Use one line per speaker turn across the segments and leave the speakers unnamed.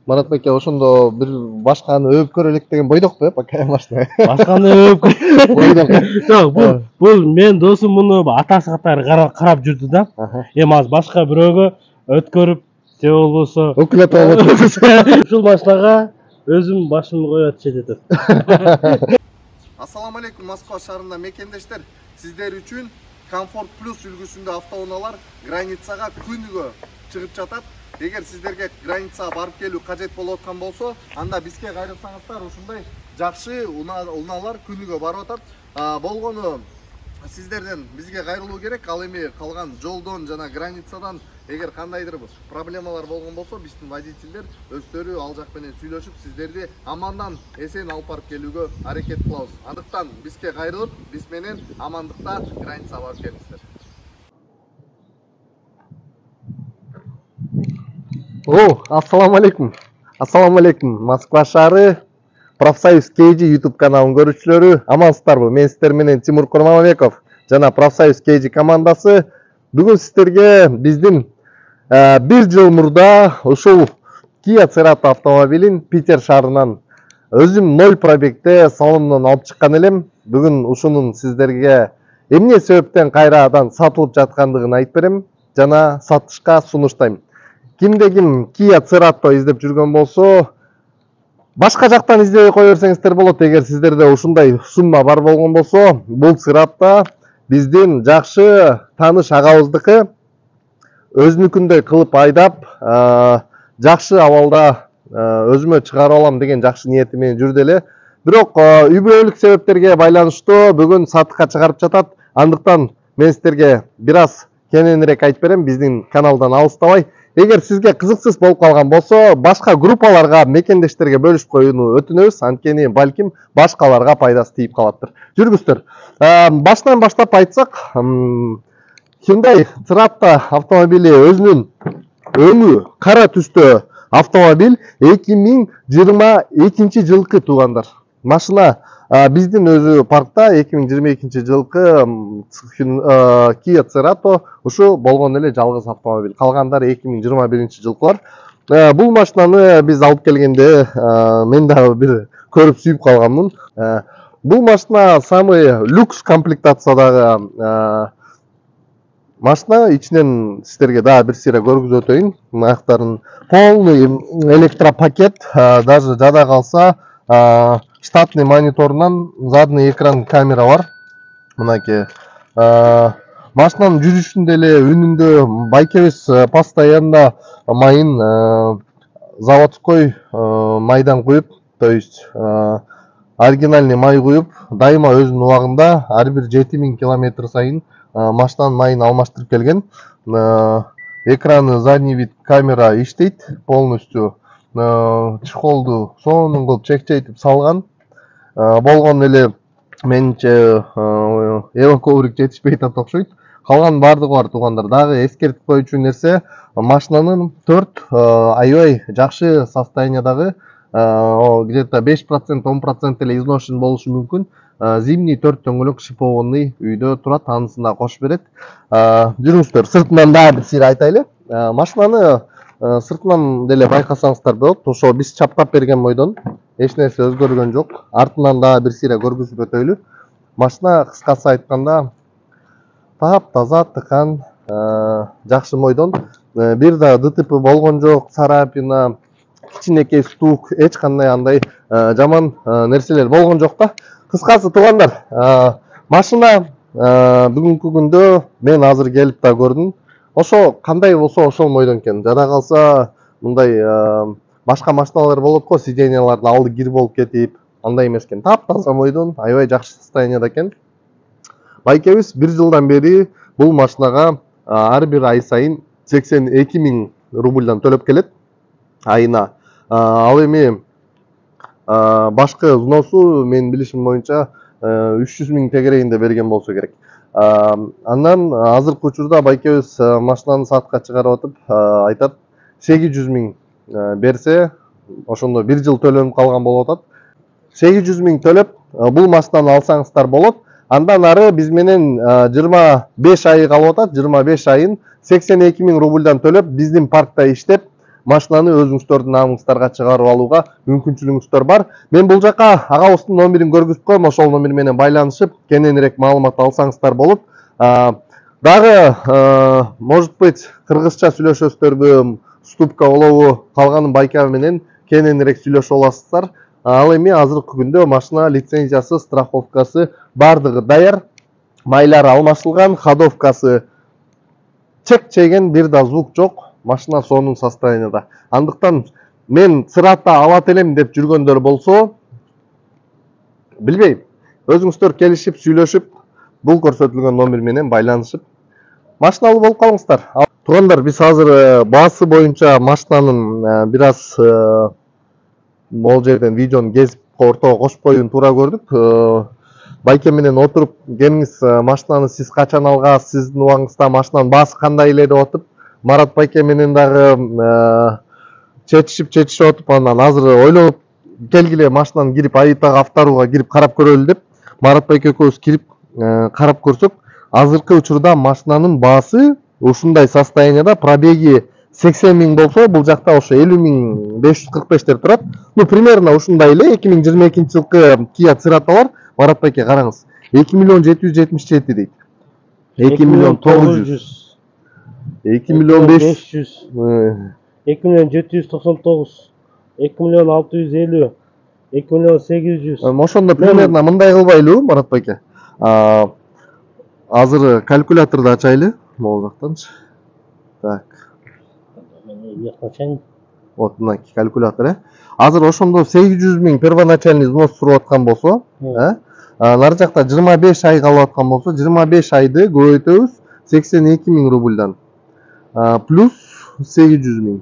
Марат байке, ошондо бир башканы өөп көрөлүк деген бойдокпу, пока машина.
Башканы өөп
Бойдок.
жок, бул мен досум муну атасы катары карап жүрдү да. Эми азыр башка бирөөгө өткөрүп, же болбосо
Өкүлөт болот.
ушул машинага өзүм башымды коюп чететем.
Ассаламу алейкум, Москва шаарында мекендештер. Сиздер үчүн Комфорт Плюс үлгүсүндө автоунаалар границага күнүгө чыгып жатат. Эгер сиздерге границага барып келүү кажет болуп аткан болсо, анда бизге кайрылсаңыздар ушундай жакшы унаалар күнүгө барып атат. Болгону сиздерден бизге кайрылуу керек. Ал эми калган жолдон жана границадан эгер кандайдыр проблемалар болгон болсо, биздин водительдер өздөрү ал жак менен сүйлөшүп, сиздерди амандан эсен алып барып келүүгө аракет кылабыз. Андыктан бизге кайрылып, биз менен амандыкта границага барып келиңиздер. Ассаламу алейкум. Ассаламу алейкум. Москва шаары Профсоюз KG YouTube каналын көрүүчүлөрү, амансыздарбы? Мен сиздер менен Тимур Курманбеков жана Профсоюз KG командасы бүгүн сиздерге биздин бир жыл мурда ушул Kia Cerato автомобилин Питер шаарынан өзүм 0 пробегде салондон алып чыккан элем. Бүгүн ушунун сиздерге эмне себептен кайрадан сатылып жаткандыгын айтып берем жана сатышка сунуштайм. Кимде ким Kia Cerato издеп жүргөн болсо, башка жактан издебей кое берсеңиздер болот. Эгер сиздерде ушундай сумма бар болгон болсо, бул Cerato биздин жакшы тааныш агабыздыкы. Өзүнүкүндөй кылып айдап, жакшы абалда өзүмө чыгарып алам деген жакшы ниети менен жүрдү эле. Бирок үй бүлөлүк себептерге байланыштуу бүгүн сатыкка чыгарып жатат. Андыктан мен сиздерге бир аз кененирээк айтып берем, биздин каналдан алыстабай. Эгер сизге кызыксыз болуп калган болсо, башка группаларга, мекендештерге бөлүшүп коюуну өтүнөбүз. Анткени балким башкаларга пайдасы тийип калаттыр. Жүргүздөр. Башынан баштап айтсак, Hyundai Cerato автомобили өзүнүн өңү кара түстө автомобиль 2022 жылкы туугандар. Машина биздин өзү паркта 2022 жылкы Kia Cerato ушу болгон эле жалгыз автомобиль. Калгандары 2021 жылкылар. Бул машинаны биз алып келгенде мен дагы бир көрүп сүйүп калганмын. Бул машина самый люкс комплектациядагы машина. Ичинен сиздерге дагы бир сыйра көргүзүп өтөйүн. Аяктарын полный электропакет, даже жада калса штатный мониторунан задний экран камера бар. Мынакей. Машинанын жүрүшүндө эле үнүндө байкебиз постоянно майын заводской майдан куюп, то есть оригинальный май куюп, дайыма өзүнүн убагында ар бир 7000 км сайын машинанын майын алмаштырып келген. Экраны задний вид камера иштейт полностью. Чехолду сонун кылып чекчейтип салган. Болгон эле менимче эво коврик жетишпей атат окшойт. Калган бардыгы бар туугандар. Дагы эскертип коючу нерсе, машинанын 4 аябай жакшы состояниядагы, где-то 5% 10% эле изношен болушу мүмкүн. Зимний 4 дөңгөлөк шипованный үйдө турат, анысын да кошуп берет. Жүрүңүздөр, сыртынан дагы бир сыйра айтайлы. Машинаны сыртынан деле байкасаңыздар болот. Ошо биз чаптап берген бойдон эч нерсе өзгөргөн жок. Артынан дагы бир сыйра көргүзүп өтөйлү. Машина кыскасы айтканда таза, тыкан, жакшы мойдон. Бир да ДТП болгон жок, царапина, кичинекей стук, эч кандай андай жаман нерселер болгон жок да. Кыскасы туугандар, машина бүгүнкү күндө мен азыр келип да көрдүм. Ошо кандай болсо ошол мойдон экен. Жада калса мындай башка машиналар болот го, сиденьялардын алды кир болуп кетип, андай эмес экен. Таптаза мойдон, аябай жакшы состоянияда экен. Байкебиз 1 жылдан бери бул машинага ар бир ай сайын 82 000 рубльдан төлөп келет айына. Ал эми башкы взносу мен билишим боюнча 300 000 тегерегинде берген болсо керек. Андан азыркы учурда байкебиз машинаны сатыкка чыгарып атып айтат 800 000 берсе, ошондо 1 жыл төлөнүп калган болуп атат. 800 000 төлөп бул машинаны алсаңыздар болот. Андан ары биз менен 25 ай калып атат. 25 айын 82 000 рубльдан төлөп биздин паркта иштеп, машинаны өзүңүздөрдүн намыңыздарга чыгарып алууга мүмкүнчүлүгүңүздөр бар. Мен бул жака агабыздын номерин көргүзүп коем, ошол номер менен байланышып кененирээк маалымат алсаңыздар болот. Дагы может быть кыргызча сүйлөшөсүздөрбү, ступка болобу, калганын байкеба менен кененирээк сүйлөшүп аласыздар. Ал эми азыркы күндө машина лицензиясы, страховкасы бардыгы даяр, майлары алмашылган, ходовкасы чек чейген, бир да звук жок, машина сонун состоянияда. Андыктан мен сырата алат элем деп жүргөндөр болсо, билбейм, өзүңүздөр келишип, сүйлөшүп, бул көрсөтүлгөн номер менен байланышып машиналуу болуп калыңыздар. Туугандар, биз азыр баасы боюнча машинанын бир аз могул жерден видеону кезип ортого кошуп коюуну туура көрдүк. Байке менен отуруп келиңиз, машинаны сиз качан алгасыз, сиздин убагыңызда машинанын баасы кандай эле деп отуп, Марат байке менен дагы чечишип отуп, анан азыр ойлонуп келгиле машинаны кирип Авитага авторууга кирип карап көрөлү деп Марат байке экөөбүз кирип карап көрсөк, азыркы учурда машинанын баасы ушундай состоянияда, пробеги 80 миң болсо, бул жакта ошо 50.545 деп турат. Примерно ушундай эле 2022 жылкы Kia Cerat'алар, Марат байке караңыз, 2.777 дейт. 2.900, 2.500,
2.799, 2.650, 2.800.
Ошондо примерно мындай кылбайлыбы, Марат байке? Азыр калькуляторду ачайлы, могул жактанчы. Так. Вот мынакей калькулятор, Азыр ошондо 800 миң первоначальный взнос туруп аткан болсо, нары жакта 25 ай калып аткан болсо, 25 айды көбөйтөбүз 82 миң рубльдан. Плюс 800 миң.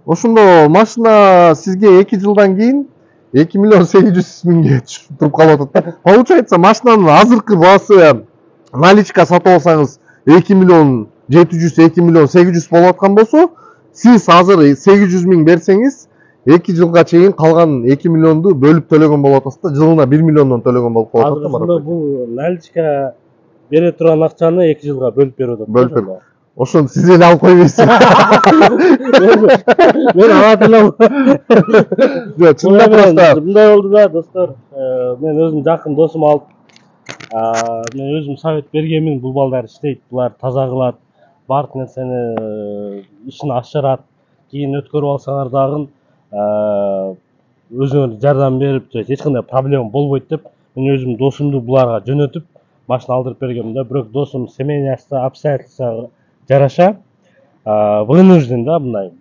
Ошондо машина сизге 2 жылдан кийин 2.800 миңге туруп калып атат. Получается, машинанын азыркы баасы наличка сатып алсаңыз 2.700, 2.800 болуп аткан болсо, сиз азыр 800 миң берсеңиз, 2 жылга чейин калган 2 миллионду бөлүп төлөгөн болуп атасыздар. Жылына 1 миллиондон төлөгөн болуп калат да.
Азыр бул наличка бере турган акчаны 2 жылга бөлүп берип атат.
Бөлүп. Ошону сиз эле алып койбойсуз.
Мен алат элем.
Жок, чындап просто
мындай болду да, достор. Мен өзүм жакын досум алып, мен өзүм совет бергенмин, бул балдар иштейт, булар таза кылат, баардык нерсени ишин ашырат. Кийин өткөрүп алсаңар дагы өзүңөр жардам берип, эч кандай проблема болбойт деп, мен өзүм досумду буларга жөнөтүп машина алдырып бергенмин да. Бирок досум семейный обстоятельствага жараша вынужден да, мындай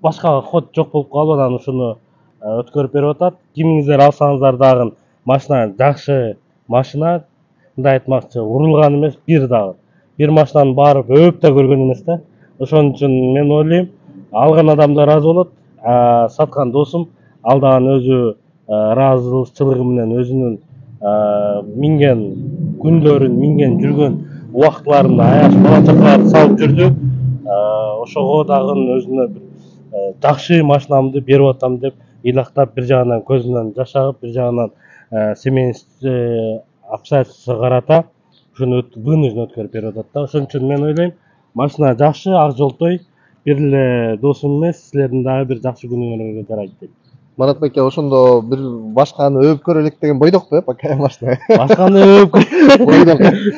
башка ход жок болуп калып, анан ушуну өткөрүп берип атат. Кимиңиздер алсаңыздар дагы машина жакшы машина, мындай айтмакчы, урулган эмес, бир машинаны барып өп да көргөн эмес да. Ошон үчүн мен ойлойм, алган адам да ыраазы болот, саткан досум ал дагы өзү ыраазычылыгы менен өзүнүн минген күндөрүн, минген жүргөн убактыларын аяш бала чакаларды салып жүрдү. Ошого дагы өзүнө бир жакшы машинамды берип атам деп ыйлактап, бир жагынан көзүнөн жаш агып, бир жагынан семейный обстоятельствага карата ушуну вынужден өткөрүп берип атат да. Ошон үчүн мен ойлойм, машина жакшы, ак жолтой, бир эле досум эмес, силердин дагы бир жакшы күнүңөргө жарайт дейт.
Марат байке, ошондо бир башканы өбүп көрөлүк деген бойдокпу, пока машина.
Башканы өбүп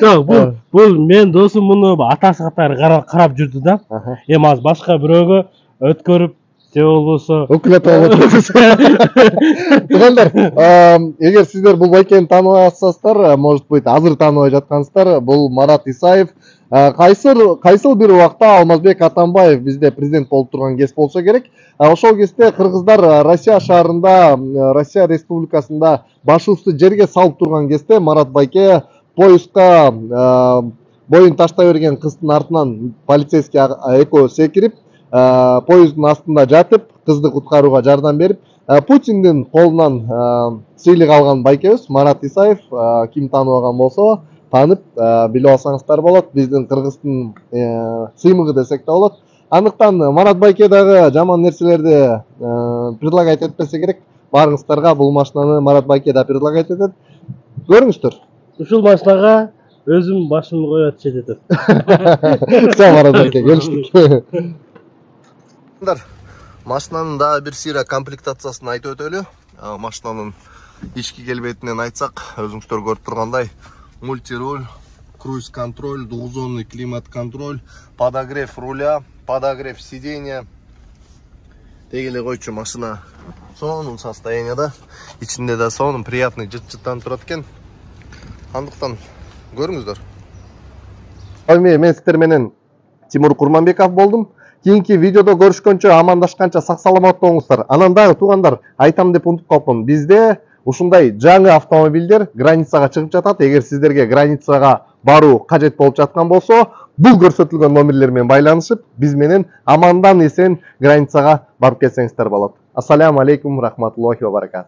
жок, бул мен досум муну атасы катары карап жүрдү да. Эми азыр башка бирөөгө өткөрүп, же болбосо
өкүлөт болот. Туугандар, эгер сиздер бул байкени тааныбай атсаңыздар, может быть, азыр тааныбай жаткансыздар, бул Марат Исаев. Кайсыл бир убакта Алмазбек Атамбаев бизде президент болуп турган кез болсо керек. Ошол кезде кыргыздар Россия шаарында, Россия республикасында башыбызды жерге салып турган кезде Марат байке поездга боюн таштай берген кыздын артынан полицейский экөө секирип, поезддун астында жатып, кызды куткарууга жардам берип, Путиндин колунан сыйлык алган байкебиз Марат Исаев. Ким тааныбаган болсо, танып билип алсаңыздар болот. Биздин кыргыздын сыймыгы десек да болот. Андыктан Марат байке дагы жаман нерселерди предлагать этпесе керек. Барыңыздарга бул машинаны Марат байке да предлагать этет. Көрүңүздөр.
Ушул машинага өзүм башымды коюп атчы дедим.
Сау Маразаке, келиштик. Машинанын дагы бир сыйра комплектациясын айтып өтөлү. Машинанын ички келбетинен айтсак, өзүңүздөр көрүп тургандай, мультируль, круиз контроль, двухзонный климат контроль, подогрев руля, подогрев сиденья. Дегеле койчу машина сонун состоянияда. Ичинде да сонун приятный жыт-жыттанып турат экен. Андыктан көрүңүздөр. Мен сиздер менен Тимур Курманбеков болдум. Кийинки видеодо көрүшкөнчө, амандашканча сак саламат болуңуздар. Анан дагы туугандар, айтам деп унутуп калыпмын. Бизде ушундай жаңы автомобилдер границага чыгып жатат. Эгер сиздерге границага баруу кажет болуп жаткан болсо, бул көрсөтүлгөн номерлер менен байланышып, биз менен амандан эсен границага барып келсеңиздер болот. Ассаламу алейкум, рахматуллахи ва баракатух.